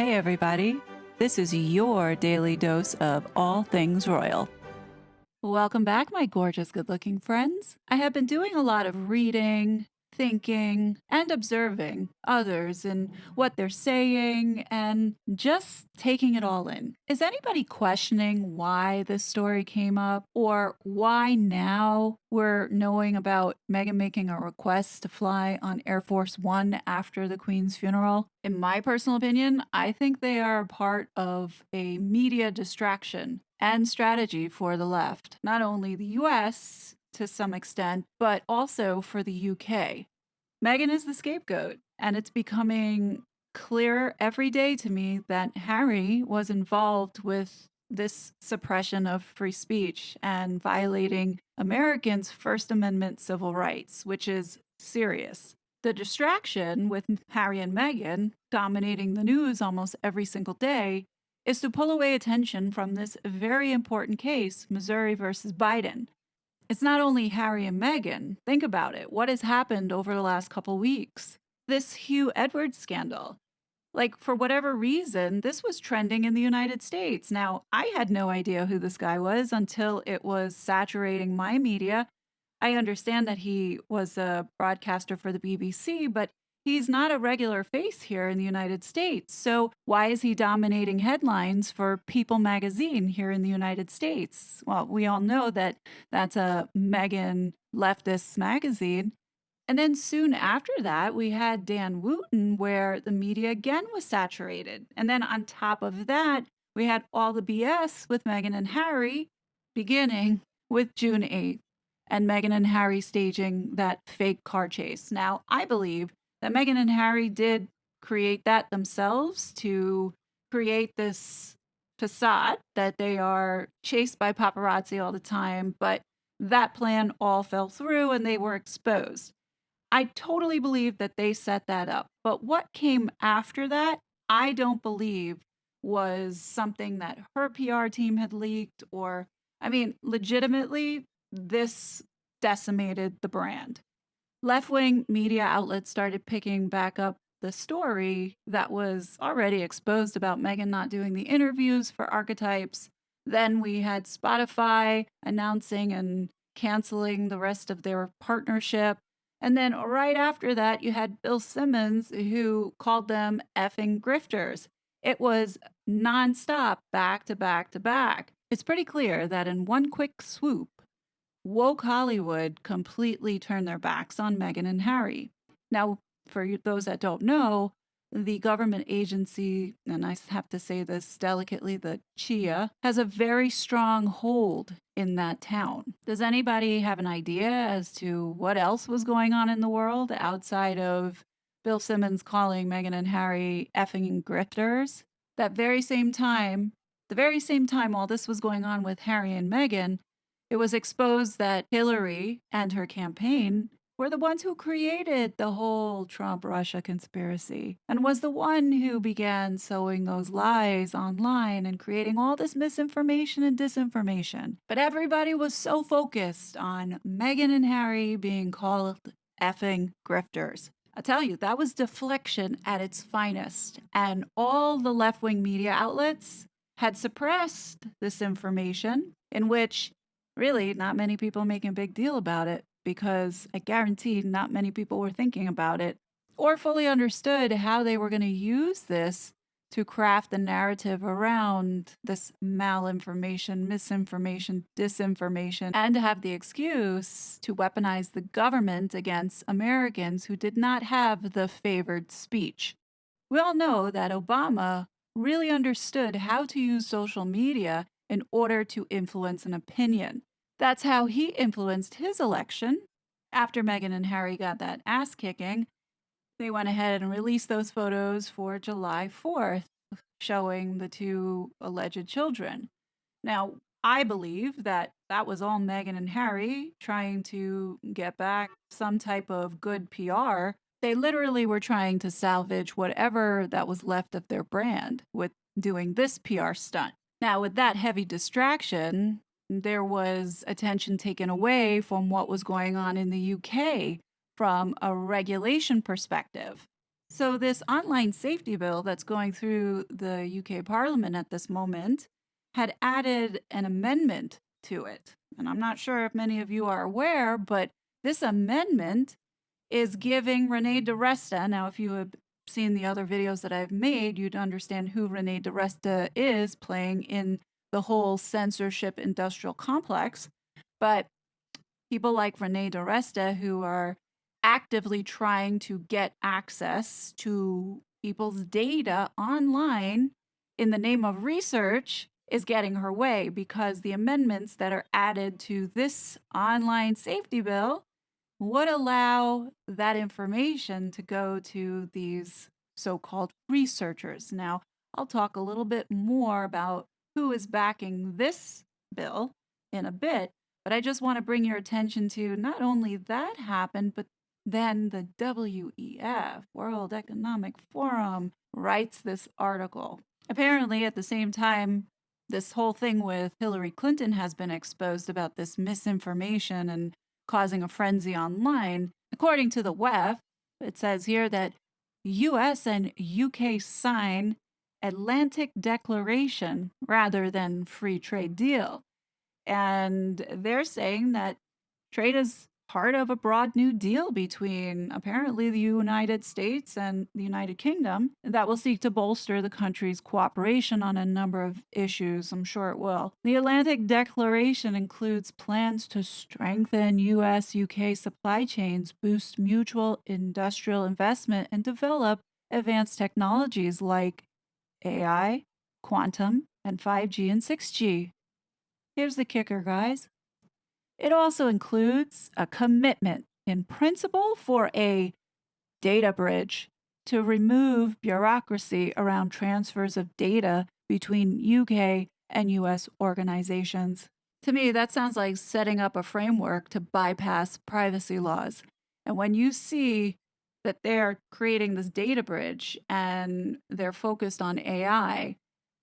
Hey everybody, this is your daily dose of all things royal. Welcome back, my gorgeous good-looking friends. I have been doing a lot of reading, thinking, and observing others and what they're saying and just taking it all in. Is anybody questioning why this story came up or why now we're knowing about Meghan making a request to fly on Air Force One after the Queen's funeral? In my personal opinion, I think they are part of a media distraction and strategy for the left, not only the US to some extent, but also for the UK. Meghan is the scapegoat, and it's becoming clear every day to me that Harry was involved with this suppression of free speech and violating Americans' First Amendment civil rights, which is serious. The distraction with Harry and Meghan dominating the news almost every single day is to pull away attention from this very important case, Missouri versus Biden. It's not only Harry and Meghan. Think about it. What has happened over the last couple weeks? This Hugh Edwards scandal. Like, for whatever reason, this was trending in the United States. Now, I had no idea who this guy was until it was saturating my media. I understand that he was a broadcaster for the BBC, but he's not a regular face here in the United States. So why is he dominating headlines for People magazine here in the United States? Well, we all know that that's a Meghan leftist magazine. And then soon after that, we had Dan Wooten, where the media again was saturated. And then on top of that, we had all the BS with Meghan and Harry, beginning with June 8th, and Meghan and Harry staging that fake car chase. Now, I believe that Meghan and Harry did create that themselves to create this facade that they are chased by paparazzi all the time, but that plan all fell through and they were exposed. I totally believe that they set that up. But what came after that, I don't believe was something that her PR team had leaked or, I mean, legitimately, this decimated the brand. Left-wing media outlets started picking back up the story that was already exposed about Meghan not doing the interviews for Archetypes. Then we had Spotify announcing and canceling the rest of their partnership. And then right after that, you had Bill Simmons, who called them effing grifters. It was nonstop, back to back to back. It's pretty clear that in one quick swoop, woke Hollywood completely turned their backs on Meghan and Harry. Now, for those that don't know, the government agency, and I have to say this delicately, the Chia, has a very strong hold in that town. Does anybody have an idea as to what else was going on in the world outside of Bill Simmons calling Meghan and Harry effing grifters? The very same time all this was going on with Harry and Meghan, it was exposed that Hillary and her campaign were the ones who created the whole Trump-Russia conspiracy and was the one who began sowing those lies online and creating all this misinformation and disinformation. But everybody was so focused on Meghan and Harry being called effing grifters. I tell you, that was deflection at its finest. And all the left-wing media outlets had suppressed this information in which really not many people making a big deal about it, because I guarantee not many people were thinking about it or fully understood how they were going to use this to craft the narrative around this malinformation, misinformation, disinformation, and to have the excuse to weaponize the government against Americans who did not have the favored speech. We all know that Obama really understood how to use social media in order to influence an opinion. That's how he influenced his election. After Meghan and Harry got that ass kicking, they went ahead and released those photos for July 4th, showing the two alleged children. Now, I believe that that was all Meghan and Harry trying to get back some type of good PR. They literally were trying to salvage whatever that was left of their brand with doing this PR stunt. Now, with that heavy distraction, there was attention taken away from what was going on in the UK from a regulation perspective. So, this online safety bill that's going through the UK Parliament at this moment had added an amendment to it. And I'm not sure if many of you are aware, but this amendment is giving Reiner Fuellmich. Now, if you have seen the other videos that I've made, you'd understand who Reiner Fuellmich is playing in the whole censorship industrial complex. But people like Reiner Fuellmich, who are actively trying to get access to people's data online in the name of research, is getting her way, because the amendments that are added to this online safety bill would allow that information to go to these so-called researchers. Now, I'll talk a little bit more about who is backing this bill in a bit, but I just want to bring your attention to not only that happened, but then the WEF, World Economic Forum, writes this article. Apparently, at the same time, this whole thing with Hillary Clinton has been exposed about this misinformation and causing a frenzy online. According to the WEF, it says here that US and UK sign Atlantic Declaration rather than free trade deal. And they're saying that trade is part of a broad new deal between apparently the United States and the United Kingdom that will seek to bolster the country's cooperation on a number of issues. I'm sure it will. The Atlantic Declaration includes plans to strengthen US UK supply chains, boost mutual industrial investment, and develop advanced technologies like AI, quantum, and 5G and 6G. Here's the kicker, guys. It also includes a commitment in principle for a data bridge to remove bureaucracy around transfers of data between UK and US organizations. To me, that sounds like setting up a framework to bypass privacy laws. And when you see that they're creating this data bridge and they're focused on AI,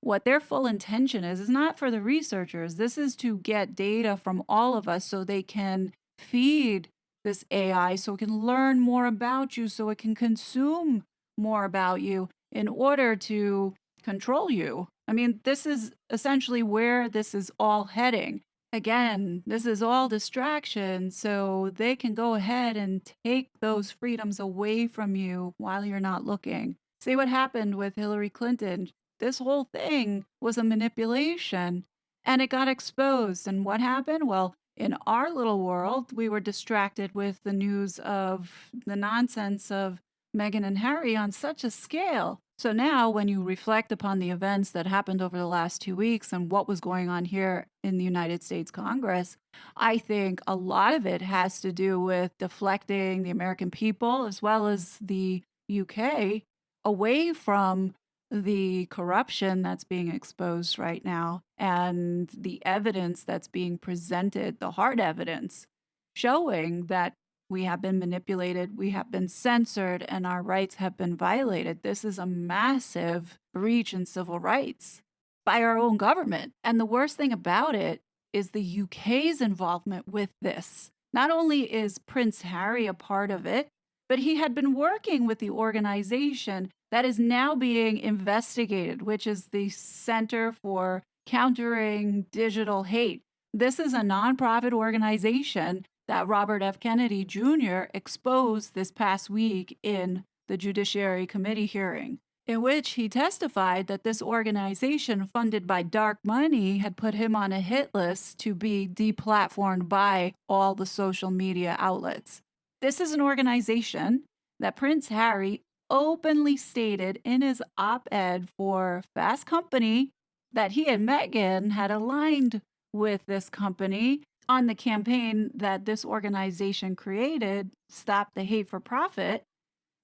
what their full intention is not for the researchers. This is to get data from all of us so they can feed this AI, so it can learn more about you, so it can consume more about you in order to control you. I mean, this is essentially where this is all heading. Again, this is all distraction, so they can go ahead and take those freedoms away from you while you're not looking. See what happened with Hillary Clinton. This whole thing was a manipulation, and it got exposed. And what happened? Well, in our little world, we were distracted with the news of the nonsense of Meghan and Harry on such a scale. So now, when you reflect upon the events that happened over the last 2 weeks and what was going on here in the United States Congress, I think a lot of it has to do with deflecting the American people as well as the UK away from the corruption that's being exposed right now and the evidence that's being presented, the hard evidence showing that we have been manipulated, we have been censored, and our rights have been violated. This is a massive breach in civil rights by our own government. And the worst thing about it is the UK's involvement with this. Not only is Prince Harry a part of it, but he had been working with the organization that is now being investigated, which is the Center for Countering Digital Hate. This is a nonprofit organization that Robert F. Kennedy Jr. exposed this past week in the Judiciary Committee hearing, in which he testified that this organization funded by dark money had put him on a hit list to be deplatformed by all the social media outlets. This is an organization that Prince Harry openly stated in his op-ed for Fast Company that he and Meghan had aligned with this company on the campaign that this organization created, Stop the Hate for Profit,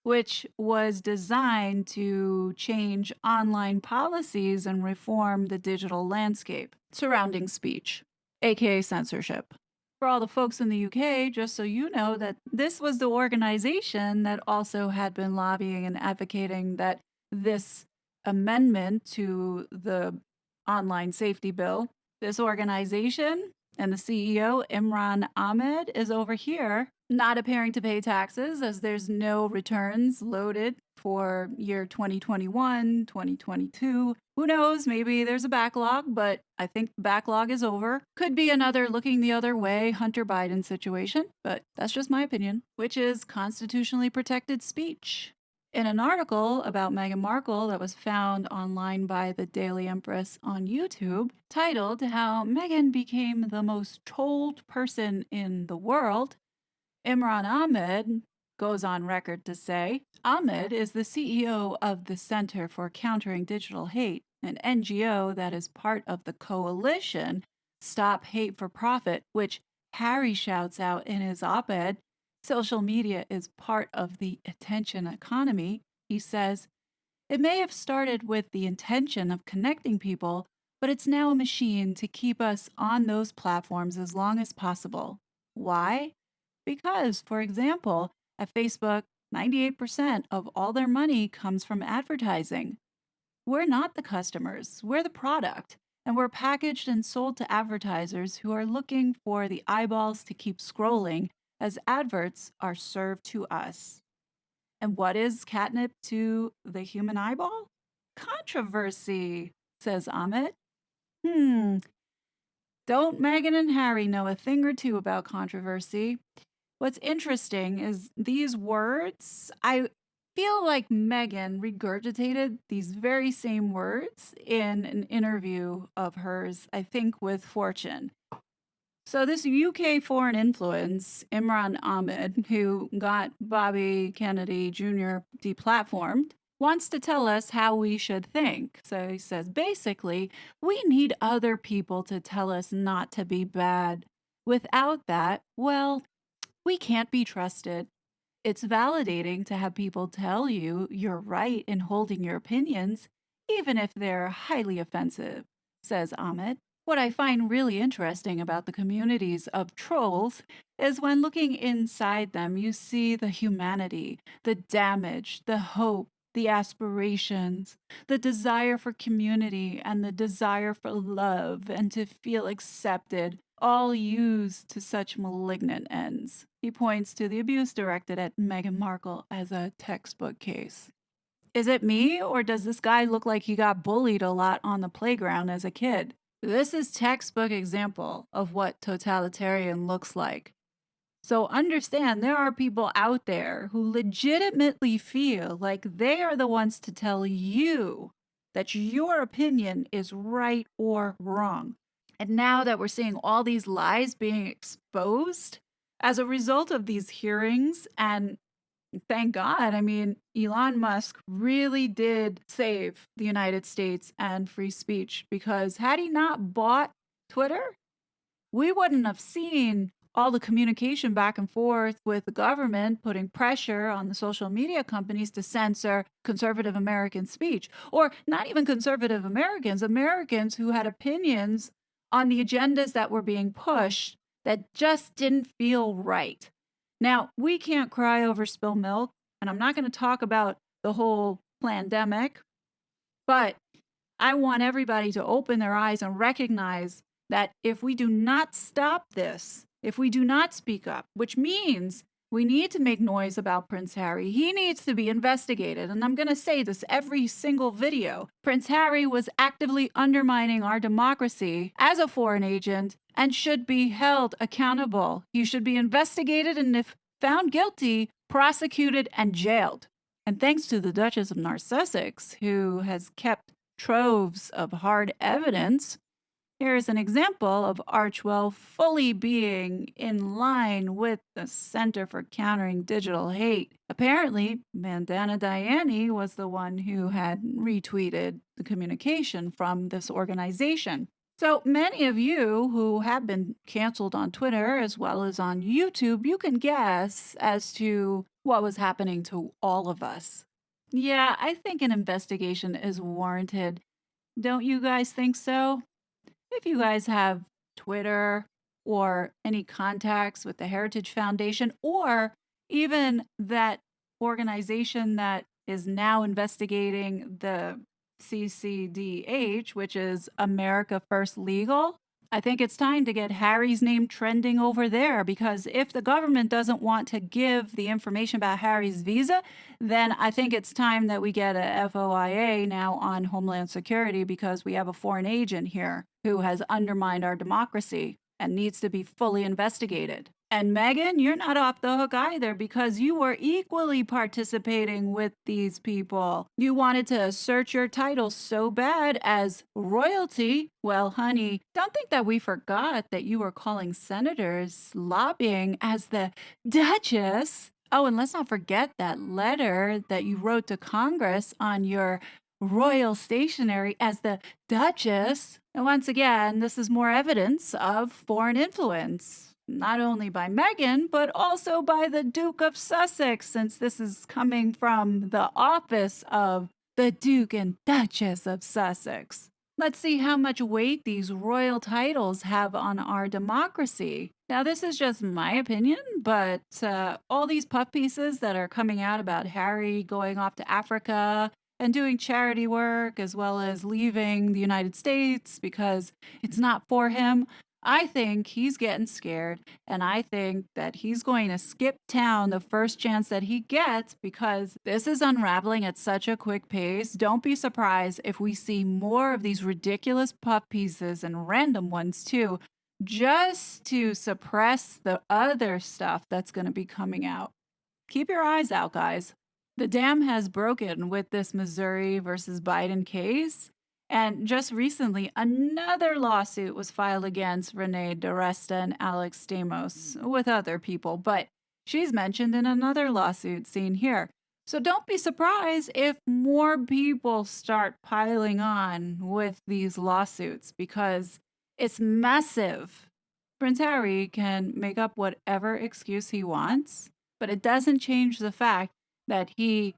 which was designed to change online policies and reform the digital landscape surrounding speech, aka censorship. For all the folks in the UK, just so you know that this was the organization that also had been lobbying and advocating that this amendment to the online safety bill, this organization and the CEO, Imran Ahmed, is over here not appearing to pay taxes as there's no returns loaded for year 2021, 2022. Who knows? Maybe there's a backlog, but I think the backlog is over. Could be another looking the other way Hunter Biden situation, but that's just my opinion, which is constitutionally protected speech. In an article about Meghan Markle that was found online by the Daily Empress on YouTube, titled How Meghan Became the Most Trolled Person in the World, Imran Ahmed goes on record to say, Ahmed is the CEO of the Center for Countering Digital Hate, an NGO that is part of the coalition Stop Hate for Profit, which Harry shouts out in his op-ed. Social media is part of the attention economy. He says, it may have started with the intention of connecting people, but it's now a machine to keep us on those platforms as long as possible. Why? Because, for example, at Facebook, 98% of all their money comes from advertising. We're not the customers, we're the product, and we're packaged and sold to advertisers who are looking for the eyeballs to keep scrolling as adverts are served to us. And what is catnip to the human eyeball? Controversy, says Ahmed. Don't Meghan and Harry know a thing or two about controversy? What's interesting is these words, I feel like Meghan regurgitated these very same words in an interview of hers, I think with Fortune. So this UK foreign influence, Imran Ahmed, who got Bobby Kennedy Jr. deplatformed, wants to tell us how we should think. So he says, basically, we need other people to tell us not to be bad. Without that, well, we can't be trusted. It's validating to have people tell you you're right in holding your opinions, even if they're highly offensive, says Ahmed. What I find really interesting about the communities of trolls is when looking inside them, you see the humanity, the damage, the hope, the aspirations, the desire for community, and the desire for love and to feel accepted, all used to such malignant ends. He points to the abuse directed at Meghan Markle as a textbook case. Is it me, or does this guy look like he got bullied a lot on the playground as a kid? This is textbook example of what totalitarian looks like. So understand there are people out there who legitimately feel like they are the ones to tell you that your opinion is right or wrong. And now that we're seeing all these lies being exposed as a result of these hearings, and thank God, I mean, Elon Musk really did save the United States and free speech, because had he not bought Twitter, we wouldn't have seen all the communication back and forth with the government putting pressure on the social media companies to censor conservative American speech, or not even conservative Americans, Americans who had opinions on the agendas that were being pushed that just didn't feel right. Now, we can't cry over spilled milk, and I'm not going to talk about the whole pandemic, but I want everybody to open their eyes and recognize that if we do not stop this, if we do not speak up, which means we need to make noise about Prince Harry, he needs to be investigated. And I'm going to say this every single video. Prince Harry was actively undermining our democracy as a foreign agent and should be held accountable. He should be investigated, and if found guilty, prosecuted and jailed. And thanks to the Duchess of Narcissus, who has kept troves of hard evidence, here is an example of Archwell fully being in line with the Center for Countering Digital Hate. Apparently, Bandana Diane was the one who had retweeted the communication from this organization. So many of you who have been canceled on Twitter as well as on YouTube, you can guess as to what was happening to all of us. Yeah, I think an investigation is warranted. Don't you guys think so? If you guys have Twitter or any contacts with the Heritage Foundation, or even that organization that is now investigating the CCDH, which is America First Legal, I think it's time to get Harry's name trending over there, because if the government doesn't want to give the information about Harry's visa, then I think it's time that we get a FOIA now on Homeland Security, because we have a foreign agent here who has undermined our democracy and needs to be fully investigated. And Megan, you're not off the hook either, because you were equally participating with these people. You wanted to assert your title so bad as royalty. Well, honey, don't think that we forgot that you were calling senators lobbying as the Duchess. Oh, and let's not forget that letter that you wrote to Congress on your royal stationery as the Duchess. And once again, this is more evidence of foreign influence, not only by Meghan, but also by the Duke of Sussex, since this is coming from the office of the Duke and Duchess of Sussex. Let's see how much weight these royal titles have on our democracy. Now, this is just my opinion, but all these puff pieces that are coming out about Harry going off to Africa and doing charity work, as well as leaving the United States because it's not for him, I think he's getting scared, and I think that he's going to skip town the first chance that he gets, because this is unraveling at such a quick pace. Don't be surprised if we see more of these ridiculous puff pieces, and random ones too, just to suppress the other stuff that's going to be coming out. Keep your eyes out, guys. The dam has broken with this Missouri versus Biden case. And just recently, another lawsuit was filed against Renee DiResta and Alex Stamos with other people, but she's mentioned in another lawsuit seen here. So don't be surprised if more people start piling on with these lawsuits, because it's massive. Prince Harry can make up whatever excuse he wants, but it doesn't change the fact that he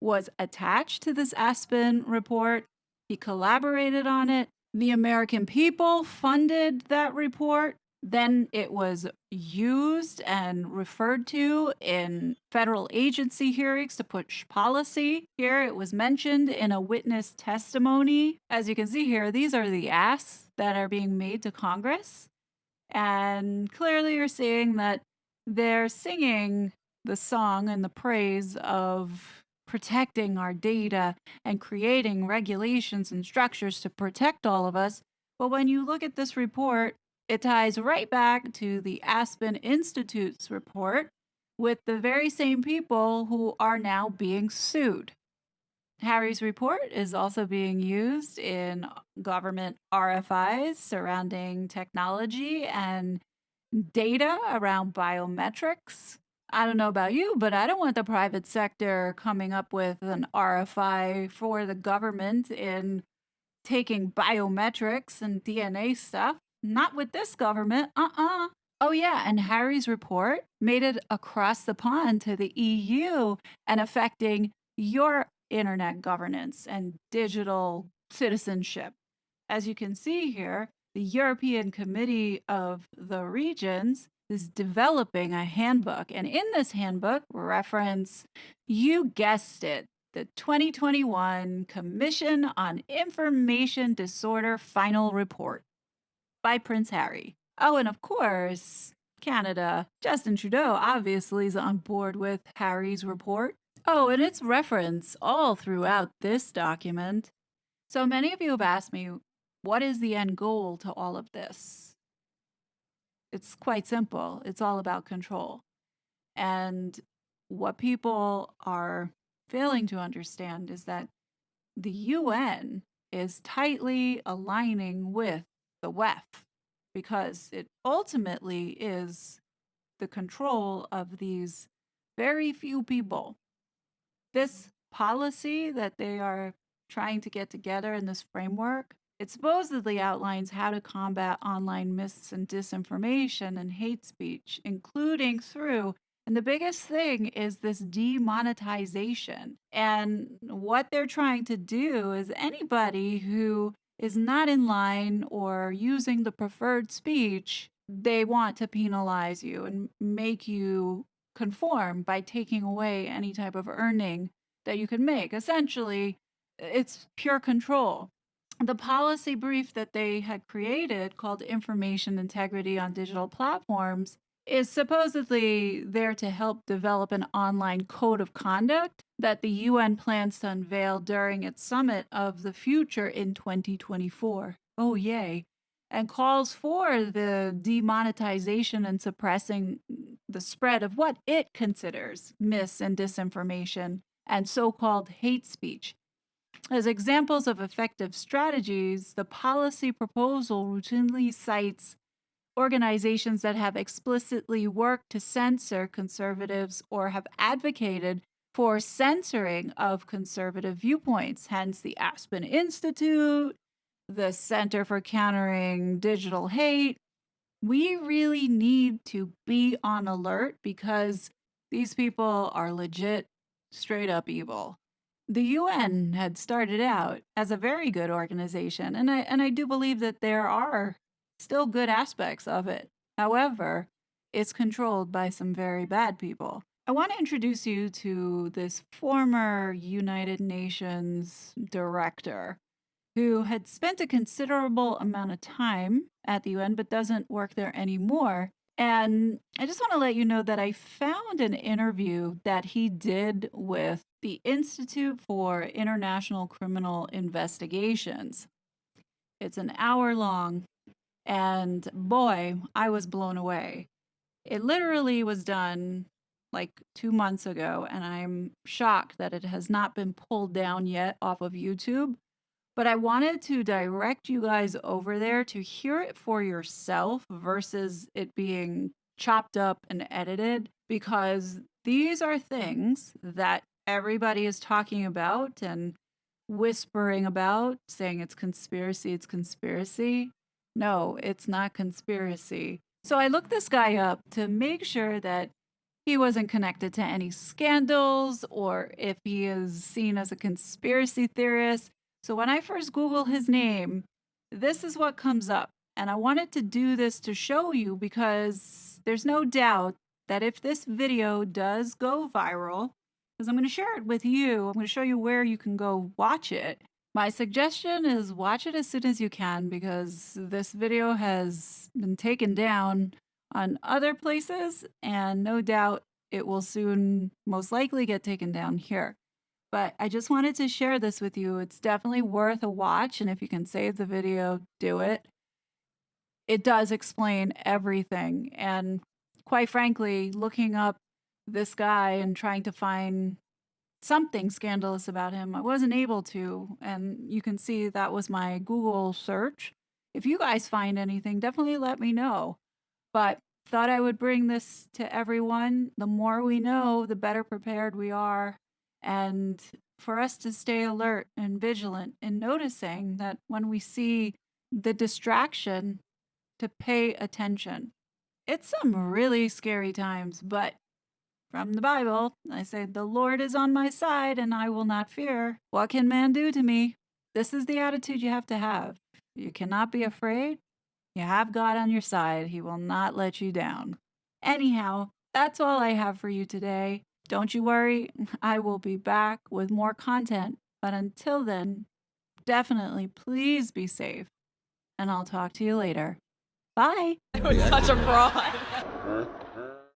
was attached to this Aspen report. He collaborated on it. The American people funded that report. Then it was used and referred to in federal agency hearings to push policy. Here it was mentioned in a witness testimony. As you can see here, these are the asks that are being made to Congress. And clearly you're seeing that they're singing the song and the praise of protecting our data and creating regulations and structures to protect all of us. But when you look at this report, it ties right back to the Aspen Institute's report with the very same people who are now being sued. Harry's report is also being used in government RFIs surrounding technology and data around biometrics. I don't know about you, but I don't want the private sector coming up with an RFI for the government in taking biometrics and DNA stuff. Not with this government. Oh, yeah, and Harry's report made it across the pond to the EU and affecting your internet governance and digital citizenship. As you can see here, the European Committee of the Regions is developing a handbook. And in this handbook, reference, you guessed it, the 2021 Commission on Information Disorder Final Report by Prince Harry. Oh, and of course, Canada. Justin Trudeau obviously is on board with Harry's report. Oh, and it's referenced all throughout this document. So many of you have asked me, what is the end goal to all of this? It's quite simple. It's all about control. And what people are failing to understand is that the UN is tightly aligning with the WEF, because it ultimately is the control of these very few people. This policy that they are trying to get together in this framework, it supposedly outlines how to combat online myths and disinformation and hate speech, including through, and the biggest thing is this demonetization. And what they're trying to do is anybody who is not in line or using the preferred speech, they want to penalize you and make you conform by taking away any type of earning that you can make. Essentially, it's pure control. The policy brief that they had created, called Information Integrity on Digital Platforms, is supposedly there to help develop an online code of conduct that the UN plans to unveil during its Summit of the Future in 2024. Oh, yay. And calls for the demonetization and suppressing the spread of what it considers mis and disinformation and so-called hate speech. As examples of effective strategies, the policy proposal routinely cites organizations that have explicitly worked to censor conservatives or have advocated for censoring of conservative viewpoints, hence the Aspen Institute, the Center for Countering Digital Hate. We really need to be on alert because these people are legit, straight up evil. The UN had started out as a very good organization, and I do believe that there are still good aspects of it. However, it's controlled by some very bad people. I want to introduce you to this former United Nations director who had spent a considerable amount of time at the UN but doesn't work there anymore. And I just want to let you know that I found an interview that he did with the Institute for International Criminal Investigations. It's an hour long, and boy, I was blown away. It literally was done like 2 months ago, and I'm shocked that it has not been pulled down yet off of YouTube. But I wanted to direct you guys over there to hear it for yourself versus it being chopped up and edited, because these are things that everybody is talking about and whispering about, saying it's conspiracy, it's conspiracy. No, it's not conspiracy. So I looked this guy up to make sure that he wasn't connected to any scandals or if he is seen as a conspiracy theorist. So when I first Google his name, this is what comes up. And I wanted to do this to show you because there's no doubt that if this video does go viral, because I'm going to share it with you, I'm going to show you where you can go watch it. My suggestion is watch it as soon as you can because this video has been taken down on other places and no doubt it will soon most likely get taken down here. But I just wanted to share this with you. It's definitely worth a watch, and if you can save the video, do it. It does explain everything, and quite frankly, looking up this guy and trying to find something scandalous about him, I wasn't able to, and you can see that was my Google search. If you guys find anything, definitely let me know. But thought I would bring this to everyone. The more we know, the better prepared we are. And for us to stay alert and vigilant in noticing that when we see the distraction, to pay attention. It's some really scary times, but from the Bible, I say, the Lord is on my side and I will not fear. What can man do to me? This is the attitude you have to have. You cannot be afraid. You have God on your side. He will not let you down. Anyhow, that's all I have for you today. Don't you worry, I will be back with more content. But until then, definitely please be safe. And I'll talk to you later. Bye. It was such a fraud.